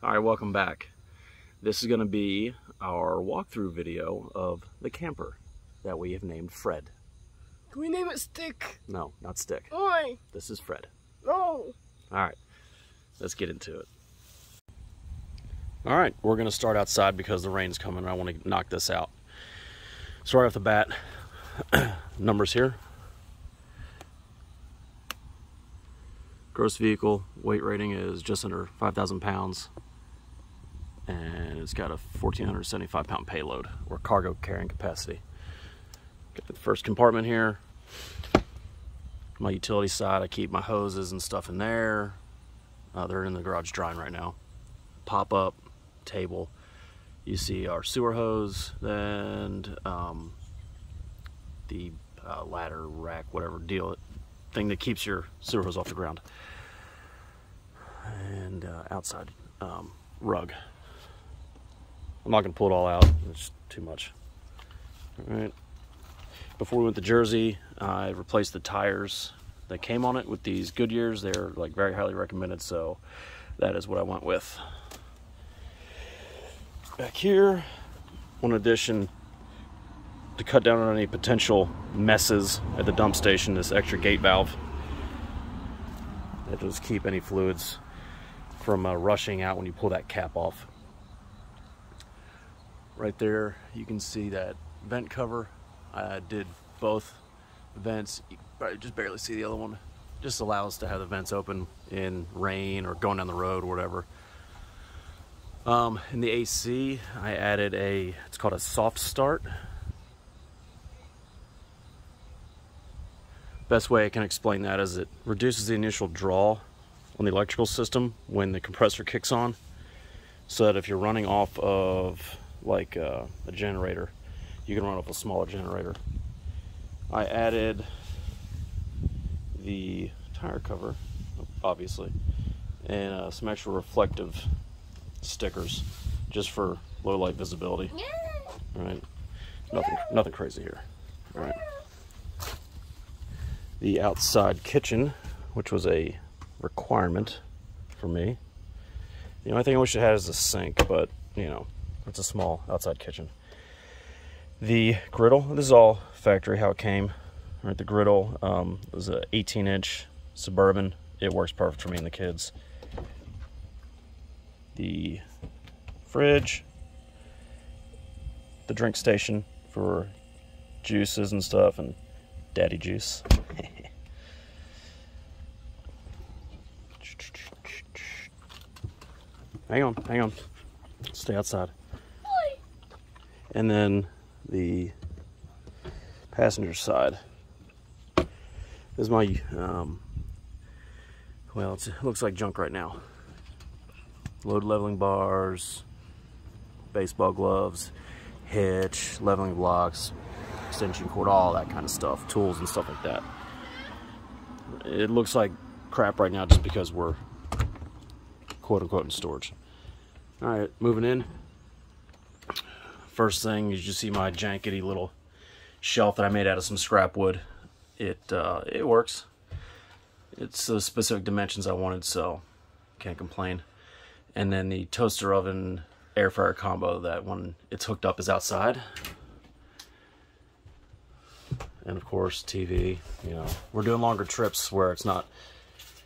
All right, welcome back. This is going to be our walkthrough video of the camper that we have named Fred. Can we name it Stick? No, not Stick. Why? This is Fred. No. All right, let's get into it. All right, we're going to start outside because the rain's coming and I want to knock this out. So right off the bat, numbers here. Gross vehicle weight rating is just under 5,000 pounds. And it's got a 1,475 pound payload or cargo carrying capacity. Got the first compartment here. My utility side, I keep my hoses and stuff in there. They're in the garage drying right now. Pop up table. You see our sewer hose, then the ladder rack, whatever deal, thing that keeps your sewer hose off the ground. And outside rug. I'm not going to pull it all out, it's too much. All right. Before we went to Jersey, I replaced the tires that came on it with these Goodyears. They're like very highly recommended, so that is what I went with. Back here, one addition to cut down on any potential messes at the dump station, this extra gate valve. That does keep any fluids from rushing out when you pull that cap off. Right there, you can see that vent cover. I did both vents. You probably just barely see the other one. Just allows to have the vents open in rain or going down the road or whatever. In the AC, I added it's called a soft start. Best way I can explain that is it reduces the initial draw on the electrical system when the compressor kicks on, so that if you're running off of like a generator, you can run off a smaller generator. I added the tire cover, obviously, and some extra reflective stickers just for low light visibility. All right, nothing crazy here. All right. The outside kitchen, which was a requirement for me. The only thing I wish it had is a sink, but you know, it's a small outside kitchen. The griddle, this is all factory how it came. All right, the griddle was an 18-inch Suburban. It works perfect for me and the kids. The fridge, the drink station for juices and stuff, and daddy juice. Hang on. Stay outside. And then the passenger side is my, well, it looks like junk right now. Load leveling bars, baseball gloves, hitch, leveling blocks, extension cord, all that kind of stuff, tools and stuff like that. It looks like crap right now just because we're quote unquote in storage. All right, moving in. First thing is you see my jankety little shelf that I made out of some scrap wood. It works. It's the specific dimensions I wanted, so can't complain. And then the toaster oven air fryer combo, that when it's hooked up is outside. And of course TV. You know, we're doing longer trips where it's not,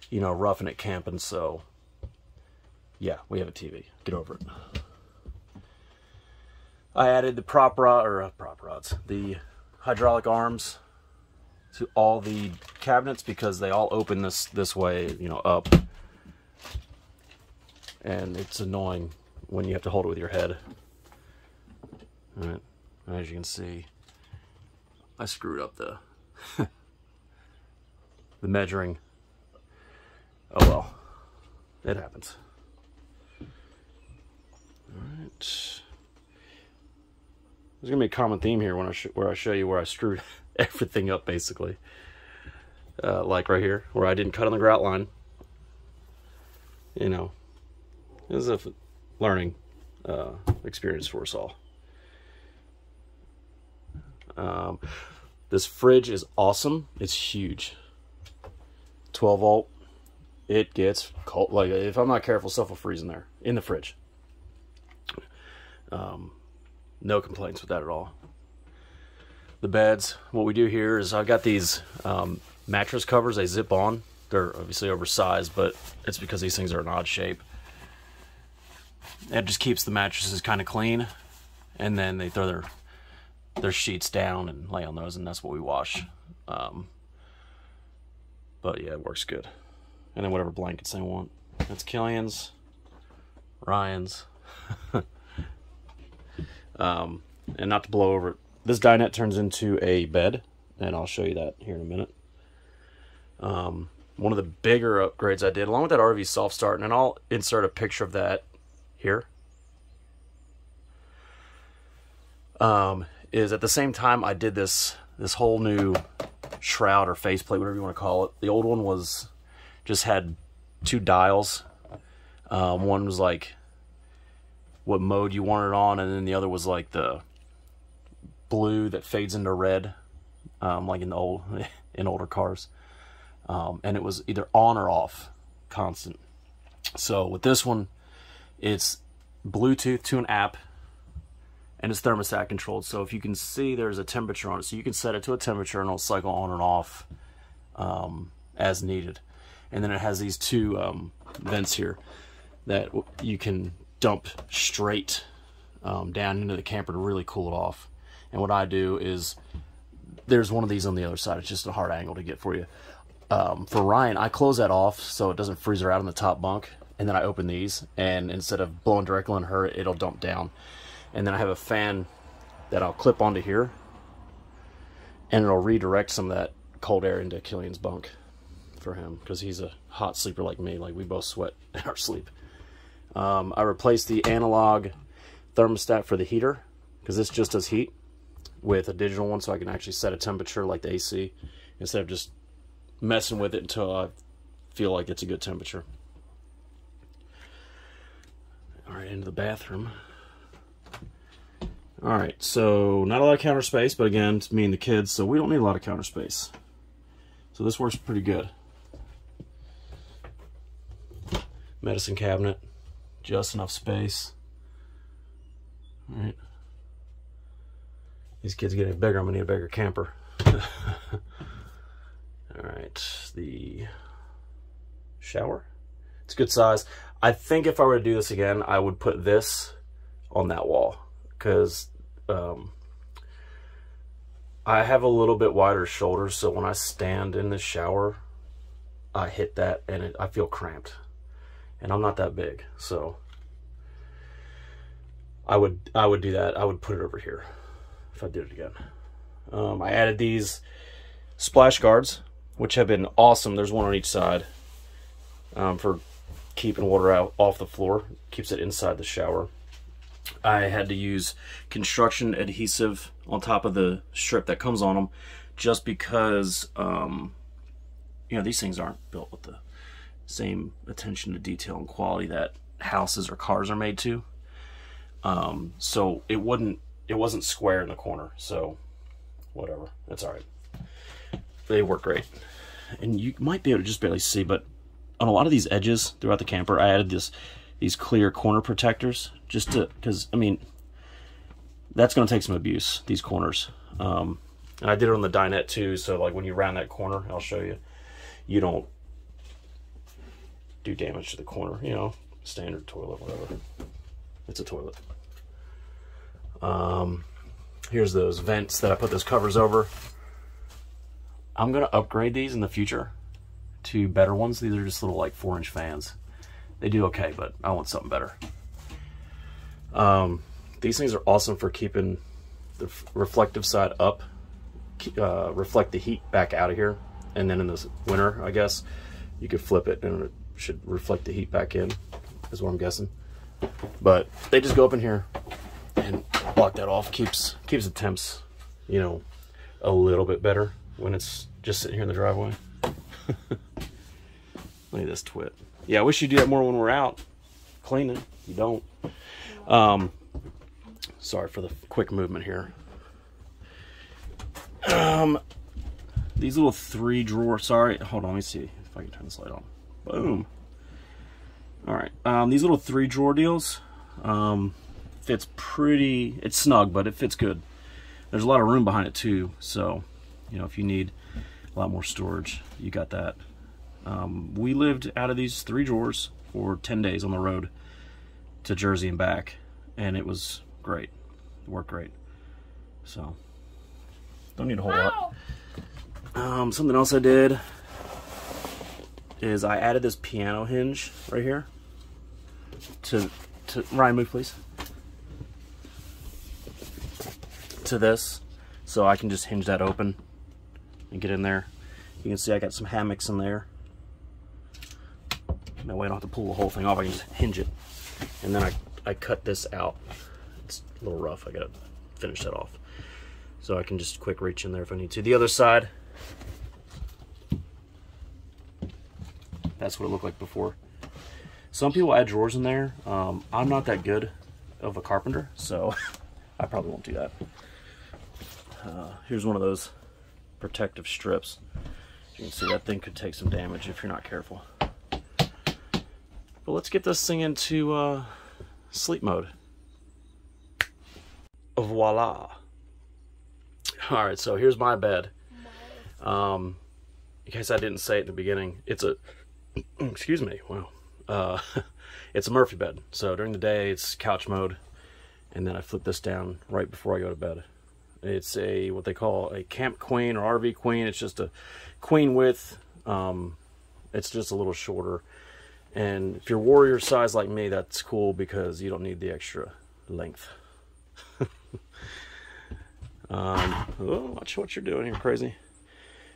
you know, roughing it camping, so yeah, we have a TV. Get over it. I added the prop rods, the hydraulic arms to all the cabinets because they all open this way, you know, up. And it's annoying when you have to hold it with your head. All right, as you can see, I screwed up the the measuring. Oh well, it happens. All right. There's gonna be a common theme here when I show you where I screwed everything up, basically. Like right here, where I didn't cut on the grout line. You know, it was a learning experience for us all. This fridge is awesome. It's huge. 12 volt it gets cold. Like, if I'm not careful, stuff will freeze in there, in the fridge. No complaints with that at all. The beds, what we do here is I've got these mattress covers. They zip on. They're obviously oversized, but it's because these things are an odd shape. It just keeps the mattresses kind of clean, and then they throw their sheets down and lay on those, and that's what we wash. But yeah, it works good. And then whatever blankets they want. That's Killian's, Ryan's. And not to blow over it, this dinette turns into a bed, and I'll show you that here in a minute. One of the bigger upgrades I did, along with that RV soft start, and I'll insert a picture of that here, is at the same time I did this whole new shroud or faceplate, whatever you want to call it. The old one just had 2 dials. One was like what mode you wanted on, and then the other was like the blue that fades into red, like in older cars. And it was either on or off, constant. So with this one, it's Bluetooth to an app, and it's thermostat controlled. So if you can see, there's a temperature on it, so you can set it to a temperature and it'll cycle on and off as needed. And then it has these 2 vents here that you can dump straight down into the camper to really cool it off. And what I do is, there's one of these on the other side. It's just a hard angle to get for you. For Ryan, I close that off so it doesn't freeze her out in the top bunk, and then I open these, and instead of blowing directly on her, it'll dump down. And then I have a fan that I'll clip onto here, and it'll redirect some of that cold air into Killian's bunk for him, because he's a hot sleeper like me. Like, we both sweat in our sleep. I replaced the analog thermostat for the heater, because this just does heat, with a digital one, so I can actually set a temperature like the AC, instead of just messing with it until I feel like it's a good temperature. Alright, into the bathroom. Alright, so not a lot of counter space, but again, it's me and the kids, so we don't need a lot of counter space. So this works pretty good. Medicine cabinet, just enough space. Alright. These kids are getting bigger, I'm gonna need a bigger camper. Alright, the shower. It's a good size. I think if I were to do this again, I would put this on that wall, because I have a little bit wider shoulders, so when I stand in the shower, I hit that and I feel cramped. And I'm not that big, so I would do that. I would put it over here if I did it again. I added these splash guards, which have been awesome. There's one on each side for keeping water out off the floor. Keeps it inside the shower. I had to use construction adhesive on top of the strip that comes on them, just because you know, these things aren't built with the same attention to detail and quality that houses or cars are made to. So it wasn't square in the corner, so whatever, that's all right. They work great. And you might be able to just barely see, but on a lot of these edges throughout the camper, I added these clear corner protectors, just to, because I mean, that's going to take some abuse, these corners. And I did it on the dinette too, so like when you round that corner, I'll show you, you don't do damage to the corner, you know, standard toilet, whatever. It's a toilet. Here's those vents that I put those covers over. I'm going to upgrade these in the future to better ones. These are just little like 4-inch fans. They do okay, but I want something better. These things are awesome for keeping the reflective side up, reflect the heat back out of here, and then in the winter, I guess, you could flip it and it should reflect the heat back in, is what I'm guessing. But they just go up in here and block that off. Keeps the temps, you know, a little bit better when it's just sitting here in the driveway. Look at this twit. Yeah, I wish you'd do that more when we're out cleaning. You don't. Sorry for the quick movement here. These little 3 drawer, sorry, hold on, let me see if I can turn this light on. Boom. All right, these little 3-drawer deals, fits pretty, it's snug, but it fits good. There's a lot of room behind it too, so, you know, if you need a lot more storage, you got that. We lived out of these 3 drawers for 10 days on the road to Jersey and back, and it was great. It worked great. So, don't need a whole lot. Something else I did is I added this piano hinge right here to Ryan, move please, to this, so I can just hinge that open and get in there. You can see I got some hammocks in there. That way I don't have to pull the whole thing off. I can just hinge it, and then I cut this out. It's a little rough. I gotta finish that off, so I can just quick reach in there if I need to. The other side, that's what it looked like before. Some people add drawers in there. I'm not that good of a carpenter, so I probably won't do that. Here's one of those protective strips. You can see that thing could take some damage if you're not careful. But let's get this thing into sleep mode. Voila. All right, so here's my bed. In case I didn't say it in the beginning, it's a, excuse me, wow. It's a Murphy bed. So during the day, it's couch mode, and then I flip this down right before I go to bed. It's a, what they call a camp queen or RV queen. It's just a queen width. It's just a little shorter. And if you're warrior size like me, that's cool because you don't need the extra length. Oh, watch what you're doing here, crazy.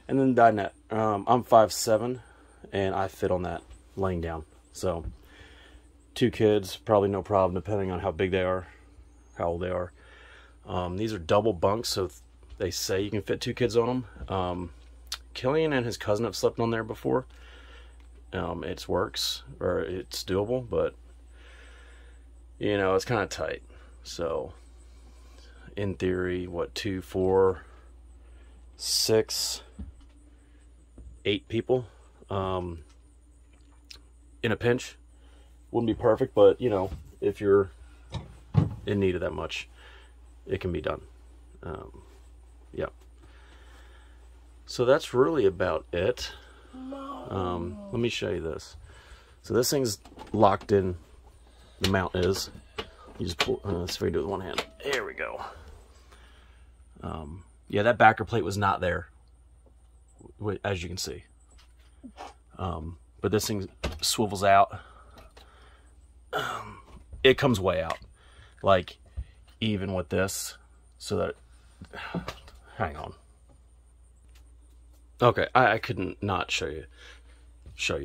And then dinette. I'm 5'7", and I fit on that laying down. So 2 kids, probably no problem, depending on how big they are, how old they are. These are double bunks, so they say you can fit 2 kids on them. Killian and his cousin have slept on there before. It works, or it's doable, but you know, it's kind of tight. So in theory, what, 2, 4, 6, 8 people in a pinch wouldn't be perfect, but you know, if you're in need of that much, it can be done. Yep. So that's really about it. Let me show you this. So this thing's locked in. The mount is. You just pull. Let's see if we do it with one hand. There we go. Yeah, that backer plate was not there, as you can see. But this thing swivels out. It comes way out, like even with this, so that. Hang on. Okay, I couldn't not show you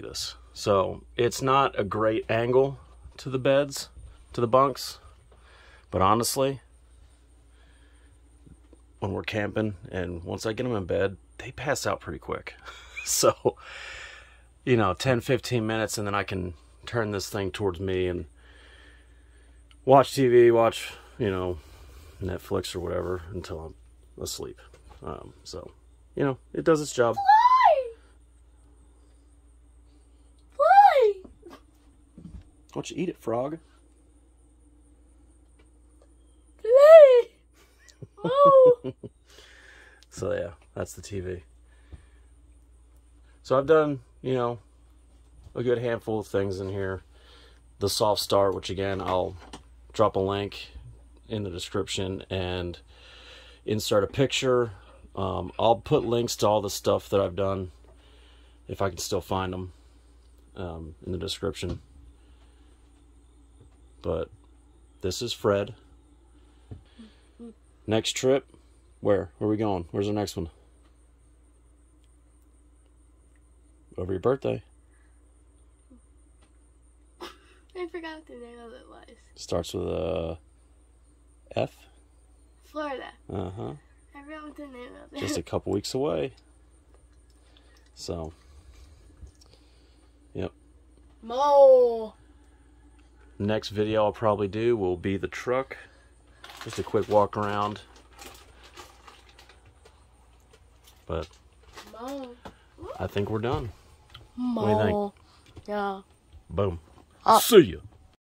this. So it's not a great angle to the beds, to the bunks, but honestly, when we're camping and once I get them in bed, they pass out pretty quick. So, you know, 10-15 minutes, and then I can turn this thing towards me and watch TV, watch, you know, Netflix or whatever until I'm asleep. So, you know, it does its job. Fly! Why don't you eat it, frog? Play! Oh! So yeah, that's the TV. So I've done, you know, a good handful of things in here. The soft start, which again, I'll drop a link in the description and insert a picture. I'll put links to all the stuff that I've done, if I can still find them, in the description. But this is Fred. Next trip, where are we going? Where's our next one? Over your birthday. I forgot what the name of it was. Starts with a F. Florida. Uh-huh. I forgot what the name of it. Just a couple weeks away. So, yep. Mo. Next video I'll probably do will be the truck. Just a quick walk around. But Mo. I think we're done. Mo. What do you think? Yeah. Boom. Oh. See ya.